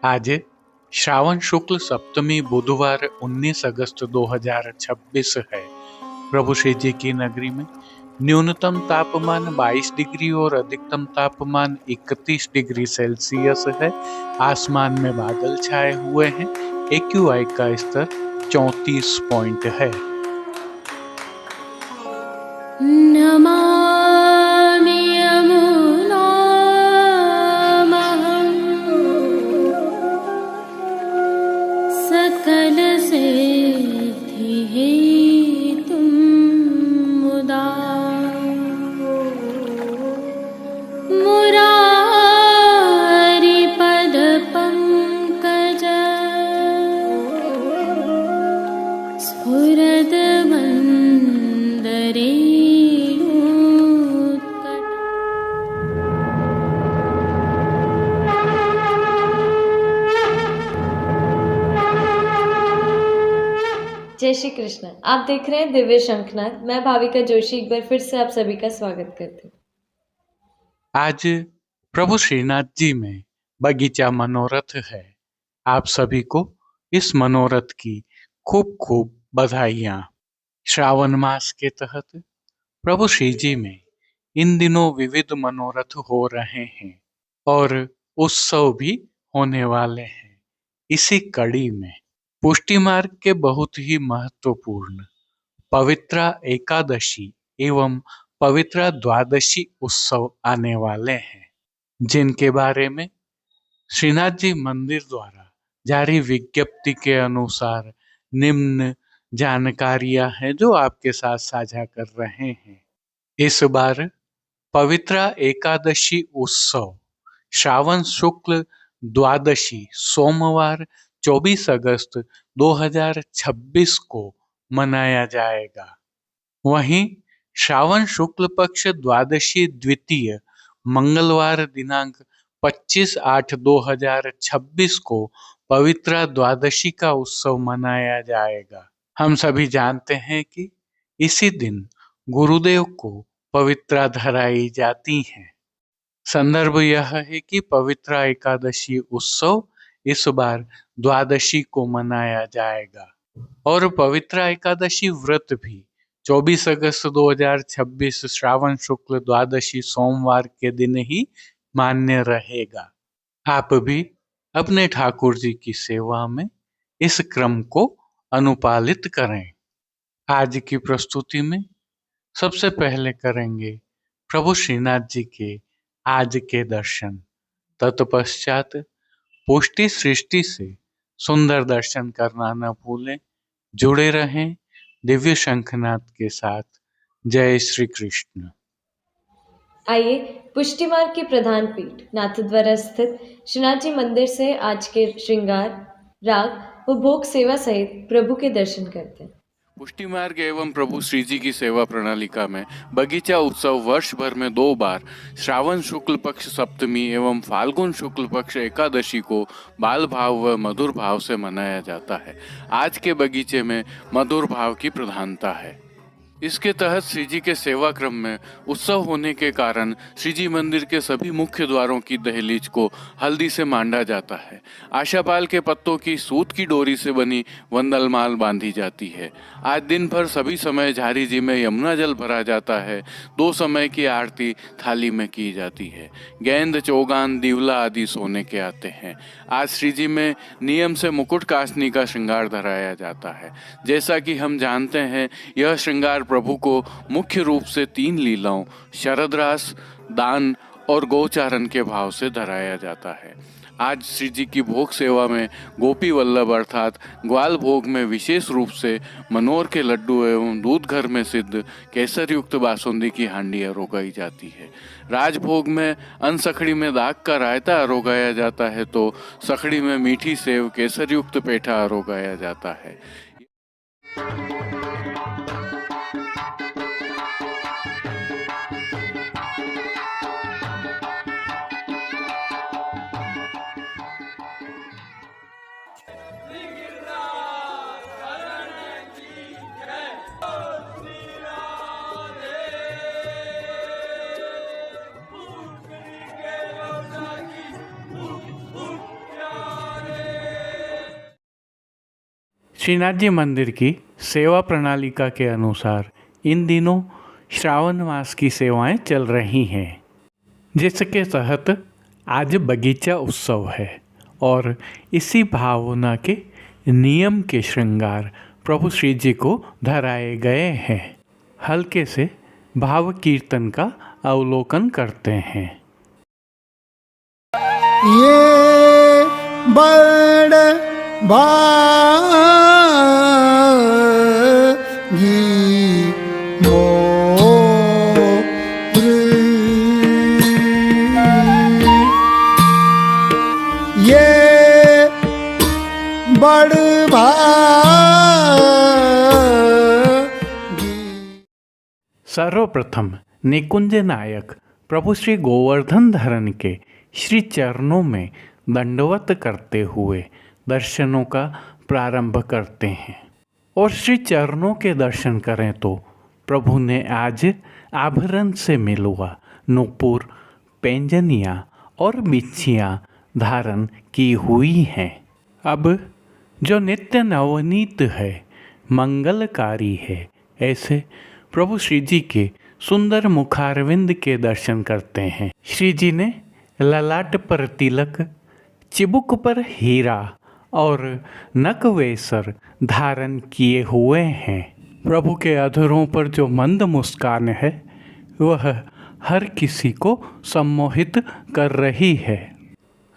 आज श्रावण शुक्ल सप्तमी बुधवार 19 अगस्त 2026 है। प्रभु श्री जी की नगरी में न्यूनतम तापमान 22 डिग्री और अधिकतम तापमान 31 डिग्री सेल्सियस है। आसमान में बादल छाए हुए हैं। AQI का स्तर 34 पॉइंट है। नमामि यमुनामहं सकलसिद्धिहेतुं मुदा मुरारिपदपङ्कज स्फुरद्वन्दरे जय श्री कृष्ण। आप देख रहे हैं दिव्य शंखनाद। मैं भाविका जोशी एक बार फिर से आप सभी का स्वागत करती हूँ। आज प्रभु श्रीनाथ जी में बगीचा मनोरथ है। आप सभी को इस मनोरथ की खूब खूब बधाइयाँ। श्रावण मास के तहत प्रभु श्री जी में इन दिनों विविध मनोरथ हो रहे हैं और उत्सव भी होने वाले हैं। इसी कड़ी में पुष्टि मार्ग के बहुत ही महत्वपूर्ण पवित्रा एकादशी एवं पवित्रा द्वादशी उत्सव आने वाले हैं, जिनके बारे में श्रीनाथ जी मंदिर द्वारा जारी विज्ञप्ति के अनुसार निम्न जानकारियां हैं जो आपके साथ साझा कर रहे हैं। इस बार पवित्रा एकादशी उत्सव श्रावण शुक्ल द्वादशी सोमवार 24 अगस्त 2026 को मनाया जाएगा। वहीं श्रावण शुक्ल पक्ष द्वादशी द्वितीय मंगलवार दिनांक 25/8/2026 को पवित्रा द्वादशी का उत्सव मनाया जाएगा। हम सभी जानते हैं कि इसी दिन गुरुदेव को पवित्रा धराई जाती हैं। संदर्भ यह है कि पवित्रा एकादशी उत्सव इस बार द्वादशी को मनाया जाएगा और पवित्रा एकादशी व्रत भी 24 अगस्त 2026 श्रावण शुक्ल द्वादशी सोमवार के दिन ही मान्य रहेगा। आप भी अपने ठाकुर जी की सेवा में इस क्रम को अनुपालित करें। आज की प्रस्तुति में सबसे पहले करेंगे प्रभु श्रीनाथ जी के आज के दर्शन। तत्पश्चात पुष्टि सृष्टि से सुंदर दर्शन करना न भूलें। जुड़े रहें दिव्य शंखनाद के साथ। जय श्री कृष्ण। आइए पुष्टि मार्ग की प्रधान पीठ नाथद्वारा स्थित श्रीनाथ जी मंदिर से आज के श्रृंगार, राग व भोग सेवा सहित प्रभु के दर्शन करते हैं। पुष्टि मार्ग एवं प्रभु श्री जी की सेवा प्रणालिका में बगीचा उत्सव वर्ष भर में 2 बार श्रावण शुक्ल पक्ष सप्तमी एवं फाल्गुन शुक्ल पक्ष एकादशी को बाल भाव व मधुर भाव से मनाया जाता है। आज के बगीचे में मधुर भाव की प्रधानता है। इसके तहत श्री जी के सेवा क्रम में उत्सव होने के कारण श्री जी मंदिर के सभी मुख्य द्वारों की दहलीज को हल्दी से मांडा जाता है। आशापाल के पत्तों की सूत की डोरी से बनी वंदलमाल बांधी जाती है। आज दिन भर सभी समय झारी जी में यमुना जल भरा जाता है। 2 समय की आरती थाली में की जाती है। गेंद, चौगान, दिवला आदि सोने के आते हैं। आज श्री जी में नियम से मुकुट कासनी का श्रृंगार धराया जाता है। जैसा कि हम जानते हैं, यह श्रृंगार प्रभु को मुख्य रूप से 3 लीलाओं शरदरास, दान और गोचारण के भाव से धराया जाता है। आज श्री जी की भोग सेवा में गोपी वल्लभ अर्थात ग्वाल भोग में विशेष रूप से मनोर के लड्डू एवं दूध घर में सिद्ध केसर युक्त बासुंदी की हांडी अरोगाई जाती है। राजभोग में अन्न सखड़ी में दाग का रायता अरोगाया जाता है तो सखड़ी में मीठी सेव केसर युक्त पेठा अरोगाया जाता है। श्रीनाथ जी मंदिर की सेवा प्रणालिका के अनुसार इन दिनों श्रावण मास की सेवाएं चल रही हैं, जिसके तहत आज बगीचा उत्सव है और इसी भावना के नियम के श्रृंगार प्रभु श्री जी को धराए गए हैं। हल्के से भाव कीर्तन का अवलोकन करते हैं। ये बड़ भागी मोर, ये बड़ भागी। सर्वप्रथम निकुंज नायक प्रभु श्री गोवर्धन धरन के श्री चरणों में दंडवत करते हुए दर्शनों का प्रारंभ करते हैं और श्री चरणों के दर्शन करें तो प्रभु ने आज आभरण से मिलुआ नूपुर, पैंजनियाँ और बिच्छियाँ धारण की हुई हैं। अब जो नित्य नवनीत है, मंगलकारी है, ऐसे प्रभु श्री जी के सुंदर मुखारविंद के दर्शन करते हैं। श्री जी ने ललाट पर तिलक, चिबुक पर हीरा और नकवेसर धारण किए हुए हैं। प्रभु के अधरों पर जो मंद मुस्कान है वह हर किसी को सम्मोहित कर रही है।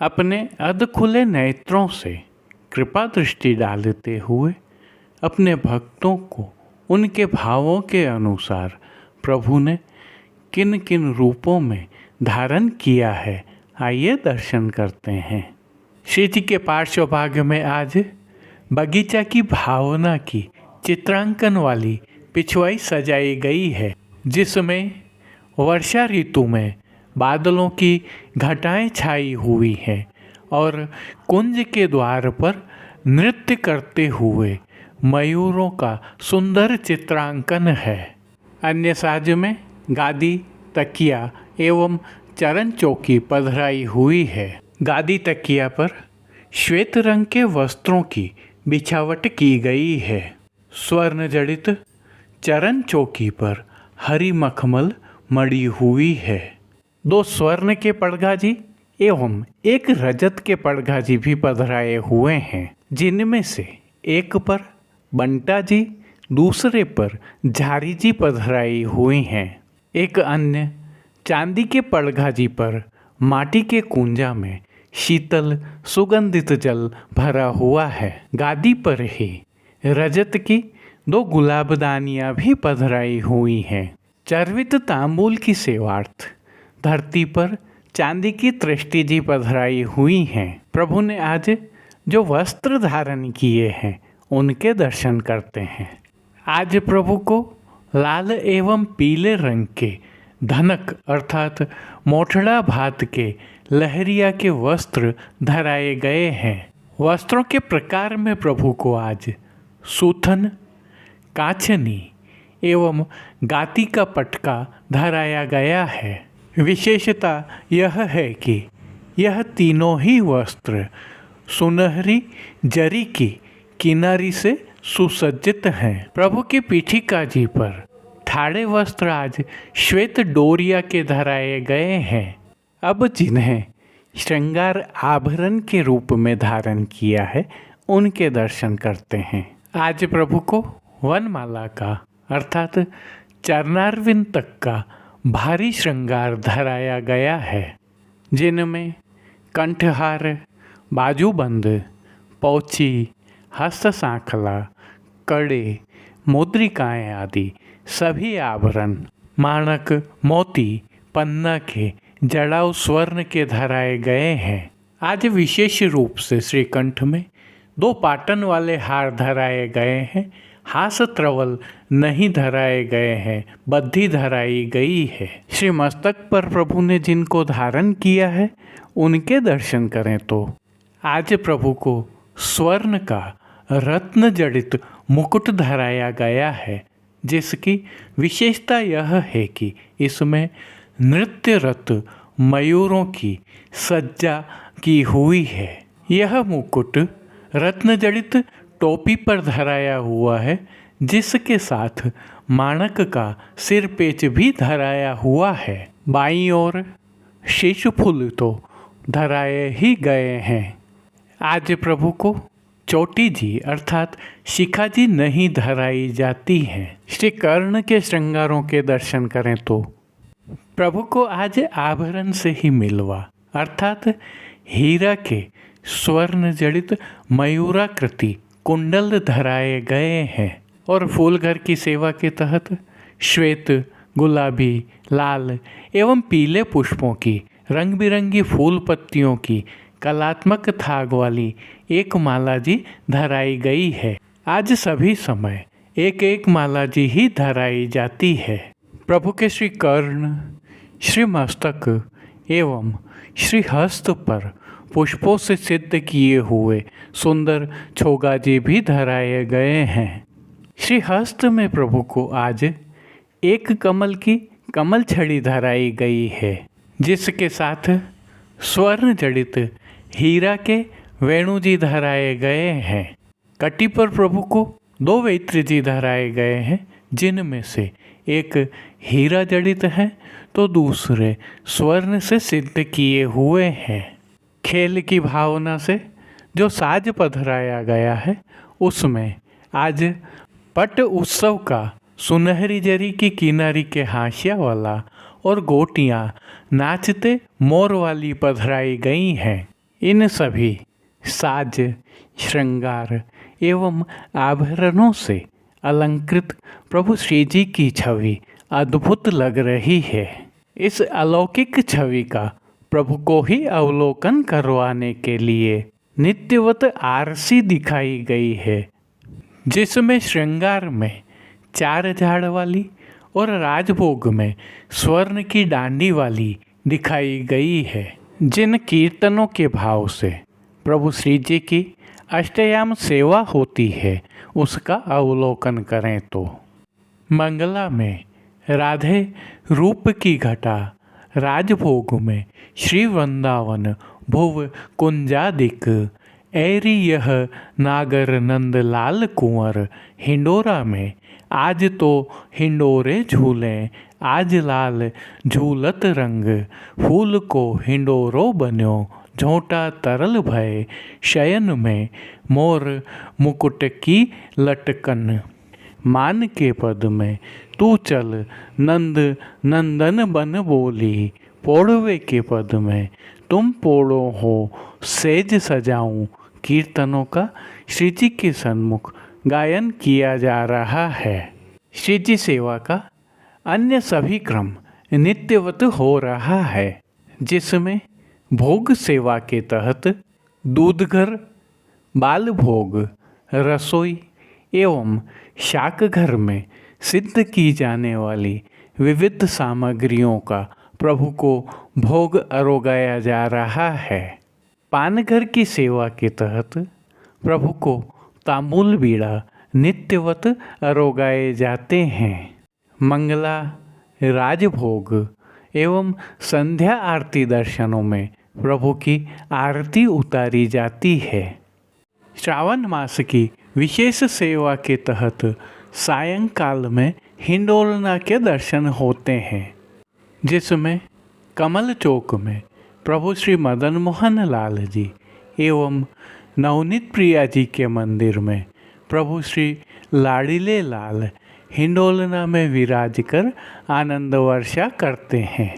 अपने अध खुले नेत्रों से कृपा दृष्टि डालते हुए अपने भक्तों को उनके भावों के अनुसार प्रभु ने किन किन रूपों में धारण किया है, आइए दर्शन करते हैं। श्री जी के पार्श्व भाग में आज बगीचा की भावना की चित्रांकन वाली पिछवाई सजाई गई है, जिसमें वर्षा ऋतु में बादलों की घटाएं छाई हुई हैं और कुंज के द्वार पर नृत्य करते हुए मयूरों का सुंदर चित्रांकन है। अन्य साज में गादी, तकिया एवं चरण चौकी पधराई हुई है। गादी तकिया पर श्वेत रंग के वस्त्रों की बिछावट की गई है। स्वर्ण जड़ित चरण चौकी पर हरी मखमल मड़ी हुई है। 2 स्वर्ण के पड़गाजी एवं 1 रजत के पड़गाजी भी पधराए हुए हैं, जिनमें से एक पर बंटा जी, दूसरे पर झारी जी पधराई हुई हैं। एक अन्य चांदी के पड़गाजी पर माटी के कुंजा में शीतल सुगंधित जल भरा हुआ है। गादी पर ही रजत की 2 गुलाबदानियाँ भी पधराई हुई हैं। चर्वित तांबूल की सेवार्थ धरती पर चांदी की तृष्टि जी पधराई हुई हैं। प्रभु ने आज जो वस्त्र धारण किए हैं उनके दर्शन करते हैं। आज प्रभु को लाल एवं पीले रंग के धनक अर्थात मोठड़ा भात के लहरिया के वस्त्र धराए गए हैं। वस्त्रों के प्रकार में प्रभु को आज सूथन, काछनी एवं गाती का पटका धराया गया है। विशेषता यह है कि यह तीनों ही वस्त्र सुनहरी जरी की किनारी से सुसज्जित हैं। प्रभु की पीठिका जी पर ठाड़े वस्त्र आज श्वेत डोरिया के धराए गए हैं। अब जिन्हें श्रृंगार आभरण के रूप में धारण किया है उनके दर्शन करते हैं। आज प्रभु को वनमाला का अर्थात चरणारविंद तक का भारी श्रृंगार धराया गया है, जिनमें कंठहार, बाजूबंद, पौची, हस्त सांखला, कड़े, मुद्रिकाएँ आदि सभी आभरण माणक, मोती, पन्ना के जड़ाऊ स्वर्ण के धराए गए हैं। आज विशेष रूप से श्रीकंठ में 2 पाटन वाले हार धराए गए हैं। हास त्रवल नहीं धराए गए हैं, बद्धी धराई गई है। श्री मस्तक पर प्रभु ने जिनको धारण किया है उनके दर्शन करें तो आज प्रभु को स्वर्ण का रत्न जड़ित मुकुट धराया गया है, जिसकी विशेषता यह है कि इसमें नृत्यरत मयूरों की सज्जा की हुई है। यह मुकुट रत्न जड़ित टोपी पर धराया हुआ है, जिसके साथ माणक का सिर पेच भी धराया हुआ है। बाईं ओर शीश फूल तो धराए ही गए हैं। आज प्रभु को चोटी जी अर्थात शिखा जी नहीं धराई जाती है। श्री कर्ण के श्रृंगारों के दर्शन करें तो प्रभु को आज आभरण से ही मिलवा अर्थात हीरा के स्वर्ण जड़ित मयूराकृति कुंडल धराए गए हैं और फूलघर की सेवा के तहत श्वेत, गुलाबी, लाल एवं पीले पुष्पों की रंग बिरंगी फूल पत्तियों की कलात्मक थाग वाली एक माला जी धराई गई है। आज सभी समय एक एक माला जी ही धराई जाती है। प्रभु के श्री कर्ण, श्री मस्तक एवं श्री हस्त पर पुष्पों से सिद्ध किए हुए सुंदर छोगा जी भी धराए गए हैं। श्री हस्त में प्रभु को आज एक कमल की कमल छड़ी धराई गई है, जिसके साथ स्वर्ण जड़ित हीरा के वेणु जी धराए गए हैं। कटी पर प्रभु को 2 वैत्र जी धराए गए हैं, जिनमें से एक हीरा जड़ित है तो दूसरे स्वर्ण से सिद्ध किए हुए हैं। खेल की भावना से जो साज पधराया गया है, उसमें आज पट उत्सव का सुनहरी जरी की किनारी के हाशिया वाला और गोटियां नाचते मोर वाली पधराई गई हैं। इन सभी साज, श्रृंगार एवं आभरणों से अलंकृत प्रभु श्री जी की छवि अद्भुत लग रही है। इस अलौकिक छवि का प्रभु को ही अवलोकन करवाने के लिए नित्यवत आरसी दिखाई गई है, जिसमें श्रृंगार में 4 झाड़ वाली और राजभोग में स्वर्ण की डांडी वाली दिखाई गई है। जिन कीर्तनों के भाव से प्रभु श्री जी की अष्टयाम सेवा होती है, उसका अवलोकन करें तो मंगला में राधे रूप की घटा, राजभोग में श्री वृंदावन भुव कुंजादिक, ऐरी यह नागर नंद लाल कुंवर, हिंडोरा में आज तो हिंडोरे झूलें, आज लाल झूलत रंग, फूल को हिंडोरो बन्यो, झोंटा तरल भय, शयन में मोर मुकुट की लटकन, मान के पद में तू चल नंद नंदन बन बोली, पोड़वे के पद में तुम पोड़ो हो सेज सजाऊं। कीर्तनों का श्री जी के सन्मुख गायन किया जा रहा है। श्री जी सेवा का अन्य सभी क्रम नित्यवत हो रहा है, जिसमें भोग सेवा के तहत दूधघर, बाल भोग, रसोई एवं शाक घर में सिद्ध की जाने वाली विविध सामग्रियों का प्रभु को भोग अरोगाया जा रहा है। पानघर की सेवा के तहत प्रभु को तांबूल बीड़ा नित्यवत अरोगाए जाते हैं। मंगला, राजभोग एवं संध्या आरती दर्शनों में प्रभु की आरती उतारी जाती है। श्रावण मास की विशेष सेवा के तहत सायंकाल में हिंडोलना के दर्शन होते हैं, जिसमें कमल चौक में प्रभु श्री मदन मोहन लाल जी एवं नवनीत प्रिया जी के मंदिर में प्रभु श्री लाड़ीले लाल हिंडोलना में विराज कर आनंद वर्षा करते हैं।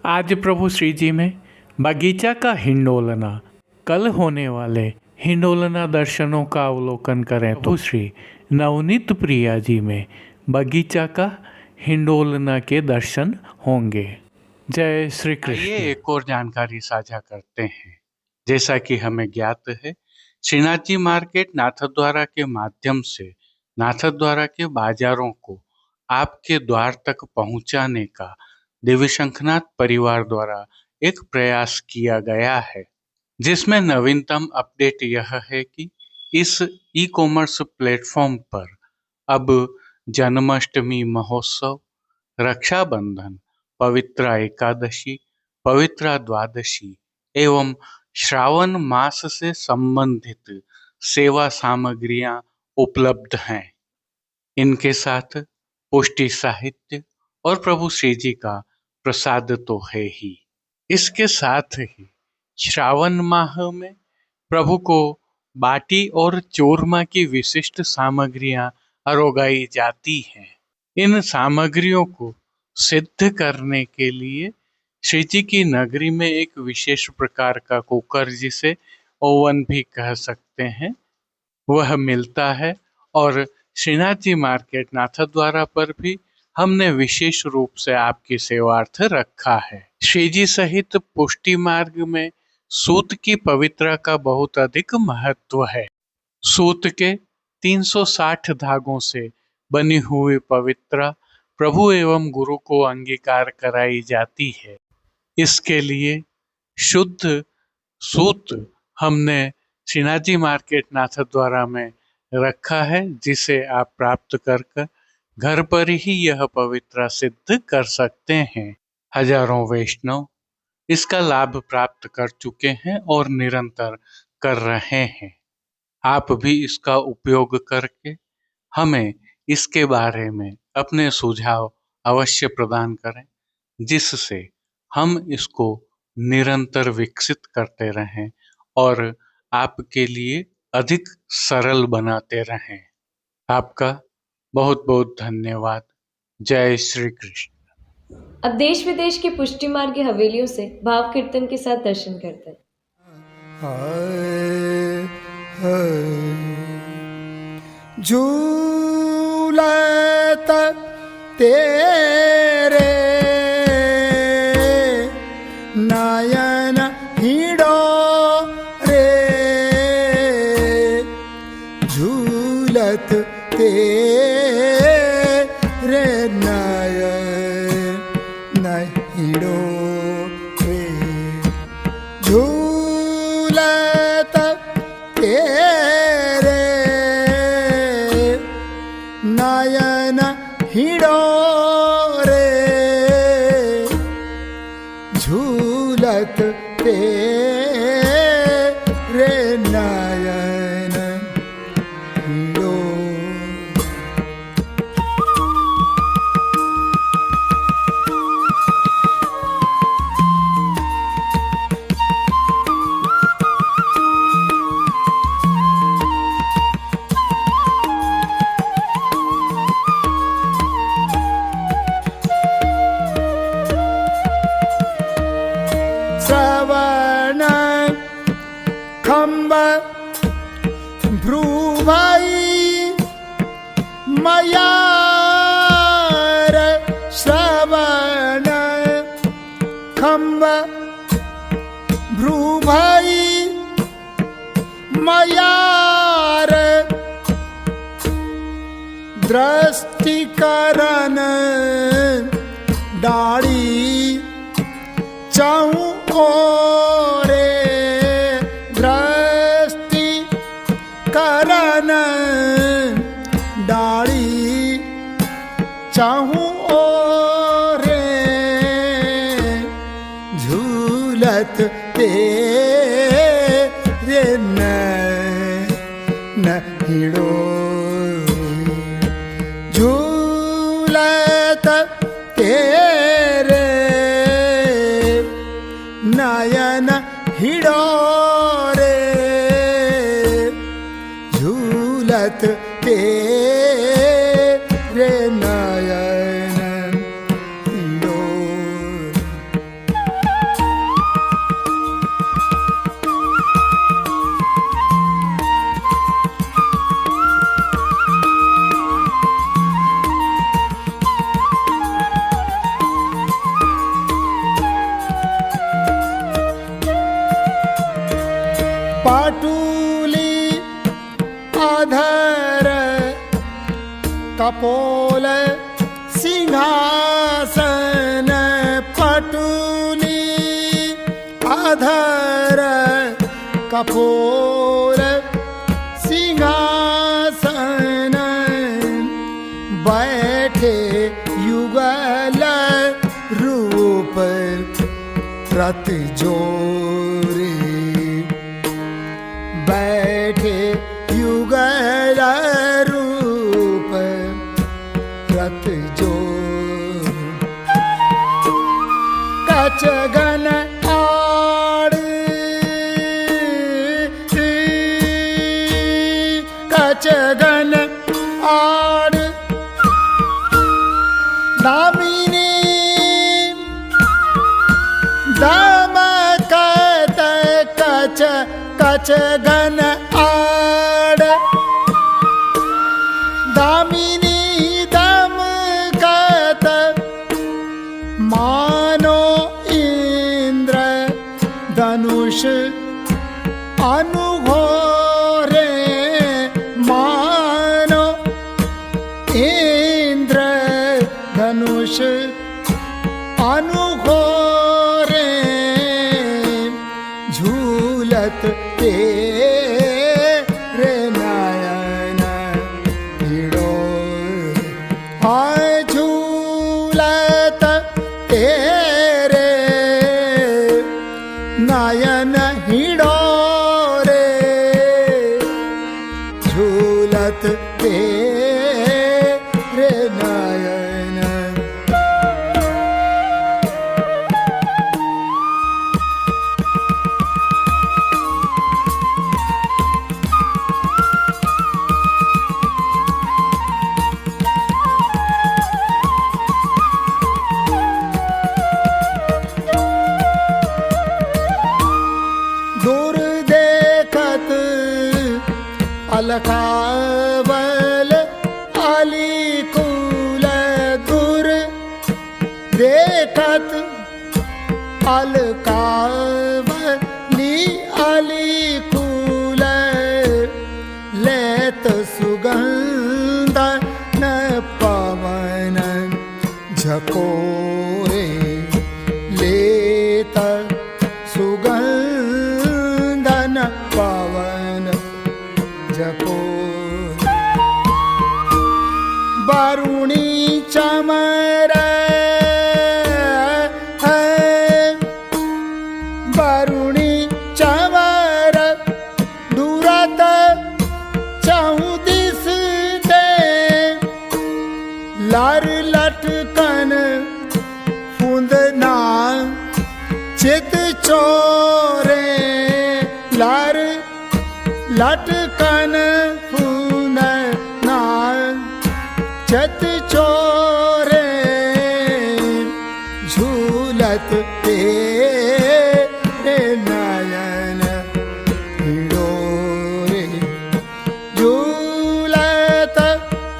आज प्रभु श्री जी में बगीचा का हिंडोलना, कल होने वाले हिंडोलना दर्शनों का अवलोकन करें तो श्री नवनीत प्रिया जी में बगीचा का हिंडोलना के दर्शन होंगे। जय श्री कृष्ण। ये एक और जानकारी साझा करते हैं। जैसा कि हमें ज्ञात है, श्रीनाथ जी मार्केट नाथद्वारा के माध्यम से नाथद्वारा के बाजारों को आपके द्वार तक पहुंचाने का देवी शंखनाथ परिवार द्वारा एक प्रयास किया गया है, जिसमें नवीनतम अपडेट यह है कि इस ई कॉमर्स प्लेटफॉर्म पर अब जन्माष्टमी महोत्सव, रक्षाबंधन, पवित्रा एकादशी, पवित्रा द्वादशी एवं श्रावण मास से संबंधित सेवा सामग्रियां उपलब्ध हैं। इनके साथ पुष्टि साहित्य और प्रभु श्री जी का प्रसाद तो है ही। इसके साथ ही श्रावण माह में प्रभु को बाटी और चूरमा की विशिष्ट सामग्रियां अरोगाई जाती हैं। इन सामग्रियों को सिद्ध करने के लिए श्री जी की नगरी में एक विशेष प्रकार का कुकर, जिसे ओवन भी कह सकते हैं, वह मिलता है। और श्रीनाथ जी मार्केट नाथद्वारा पर भी हमने विशेष रूप से आपकी सेवार्थ रखा है। श्री जी सहित पुष्टि मार्ग में सूत की पवित्रा का बहुत अधिक महत्व है। सूत के 360 धागों से बनी हुई पवित्रा प्रभु एवं गुरु को अंगीकार कराई जाती है। इसके लिए शुद्ध सूत हमने श्रीनाथ जी मार्केट नाथद्वारा में रखा है, जिसे आप प्राप्त कर घर पर ही यह पवित्रा सिद्ध कर सकते हैं। हजारों वैष्णव इसका लाभ प्राप्त कर चुके हैं और निरंतर कर रहे हैं। आप भी इसका उपयोग करके हमें इसके बारे में अपने सुझाव अवश्य प्रदान करें, जिससे हम इसको निरंतर विकसित करते रहें और आपके लिए अधिक सरल बनाते रहें। आपका बहुत बहुत धन्यवाद। जय श्री कृष्ण। अब देश विदेश की पुष्टि मार्ग की हवेलियों से भाव कीर्तन के साथ दर्शन करते हैं। हाय हाय झूलत तेरे नयन हिड़ो रे, झूलत तेरे नयन हिड़ो रे, झूलत तेरे नयन हिड़ो रे, झूलत तेरे नयन हिड़ो। श्रवण खंब भ्रुभाई मयार, श्रवण खंब भ्रुभाई मयार, दृष्टिकरण डाड़ी चाहूं ओरे, दृष्टि करण डाड़ी चाहूं ओरे, झूलत तेरे नयन हिड़ो, झूलत तेरे नयन हिड़ो रे, झूलत तेरे नयन हिड़ो। पाटुली आधर कपोल सिंहासन, पाटुली आधर कपोल सिंहासन, बैठे युगल रूप रत जोरे, बैठे युगल रूप रत जो कच गन आड़ कच गन आड़ दामिनी दमकत कच कच गन आड़ दामिनी दमकत मानो इंद्र धनुष अनुघोरे मानो इंद्र धनुष अनुघोरे झूलत तेरे नयन भिड़ो झूलत तेरे नयन हिड़ोरे झूलत तेरे नयन दूर देखत अलकावल अलीकुल दूर देखत अलकावली अलीकुल लेत सुगंध न पवन झकोरे लेत सुगंधन पवन जको बारुणी चमर बारुणी चमर दूरत चौदिस दे लार लटकन फूंदना चित चोरे लार लटकन फून नाल चित चोरे झूलत तेरे नयन हिड़ोरे झूलत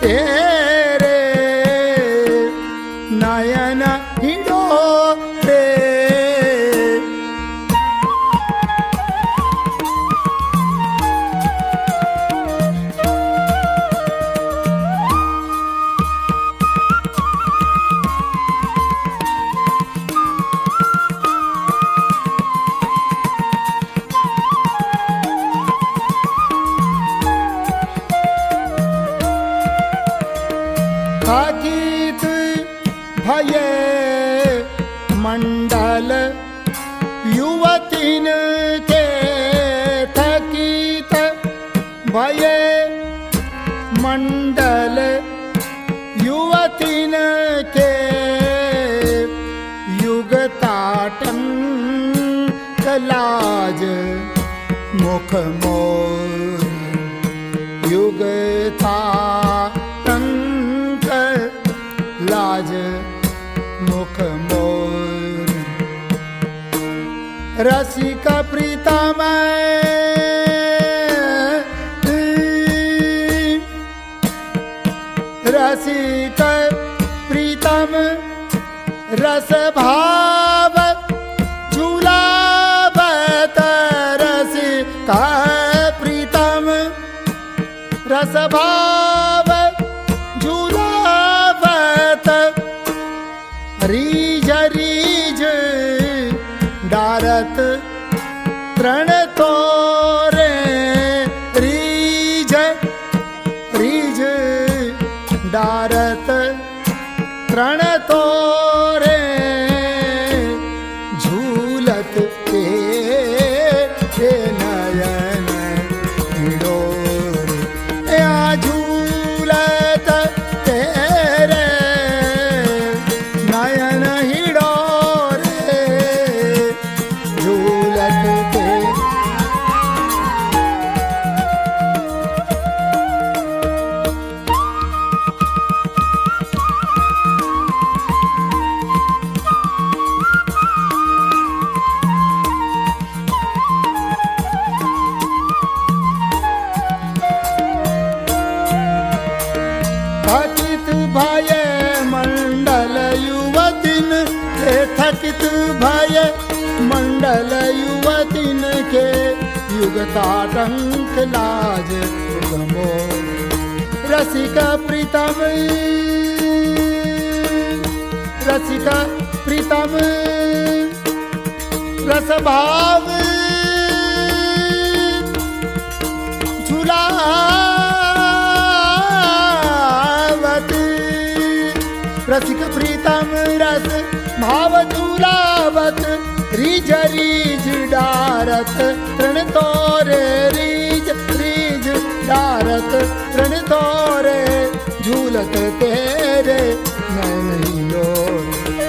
तेरे नयन हिड़ोरे थकित भय मंडल युवतीन के थकित भय मंडल युवतीन के युगताटंक लाज मुख मोर युगताटंक लाज मुख मोर रसिक प्रीतम रसिक प्रीतम रस भाव झूलावत रसिक प्रीतम रस भाव झूलावत रीझ रीझ डारत तृण तोरे रीझ रीझ डारत तृण तोरे झूलत तेरे नयन हिड़ोरे जुगताटंक लाज गमो रसिका प्रीतम रस भाव झूलावत रसिक प्रीतम रस भाव झूलावत रीज रीज डारत तृण तोरे रीज रीज डारत तृण तोरे झूलत तेरे नैन हिलो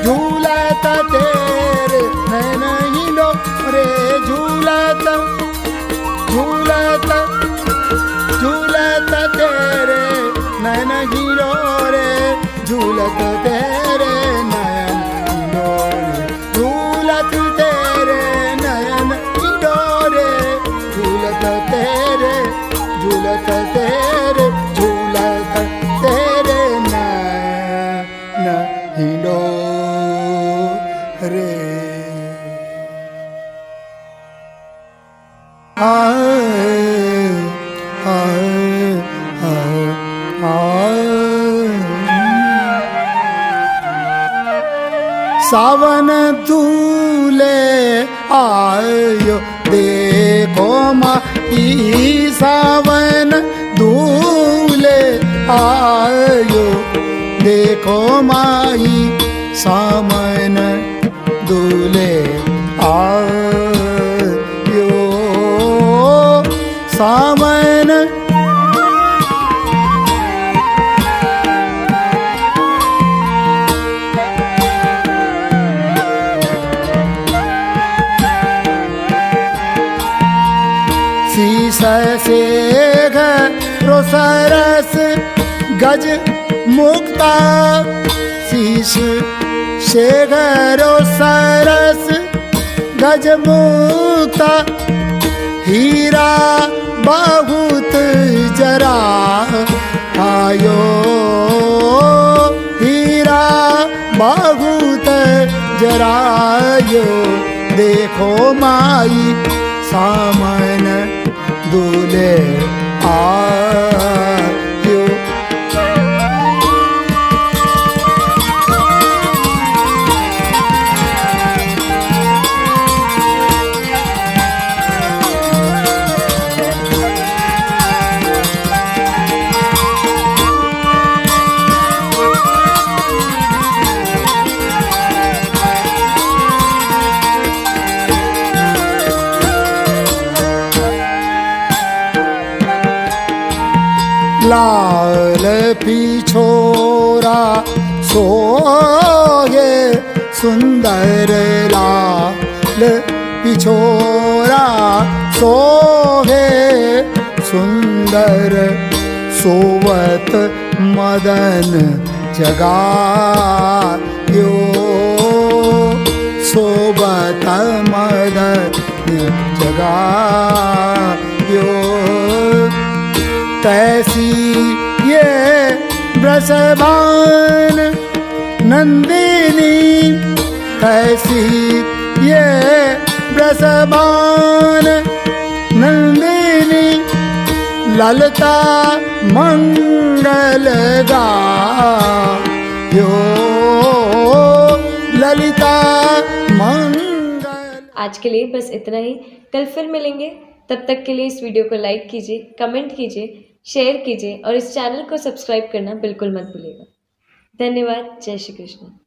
झूलत तेरे नैन हिलो रे झूलत झूलत झूलत तेरे नैन हिलो रे झूलत तेरे नयन हिलो रे झूलत तेरे नयन हिलो रे झूलत तेरे झूलत तेरे झूलत तेरे नयन हिलो रे सावन दूले आयो देखो माई सावन दूले आयो देखो माई सावन दूले आयो सावन से घरो सरस गज मुक्ता शीश से घरो सरस गज मुक्ता हीरा बहुत जरा आयो हीरा बहुत जरायो देखो माई सामन दूले आयो लाल पिछोरा सोहे सुंदर लाल पिछोरा सोहे सुंदर सोवत मदन जगायो सोवत मदन जगायो तैसी ये ब्रसभान नंदिनी तैसी ये ब्रसभान नंदिनी ललता मंगल गायो ललिता मंगल। आज के लिए बस इतना ही। कल फिर मिलेंगे। तब तक के लिए इस वीडियो को लाइक कीजिए, कमेंट कीजिए, शेयर कीजिए और इस चैनल को सब्सक्राइब करना बिल्कुल मत भूलिएगा। धन्यवाद। जय श्री कृष्ण।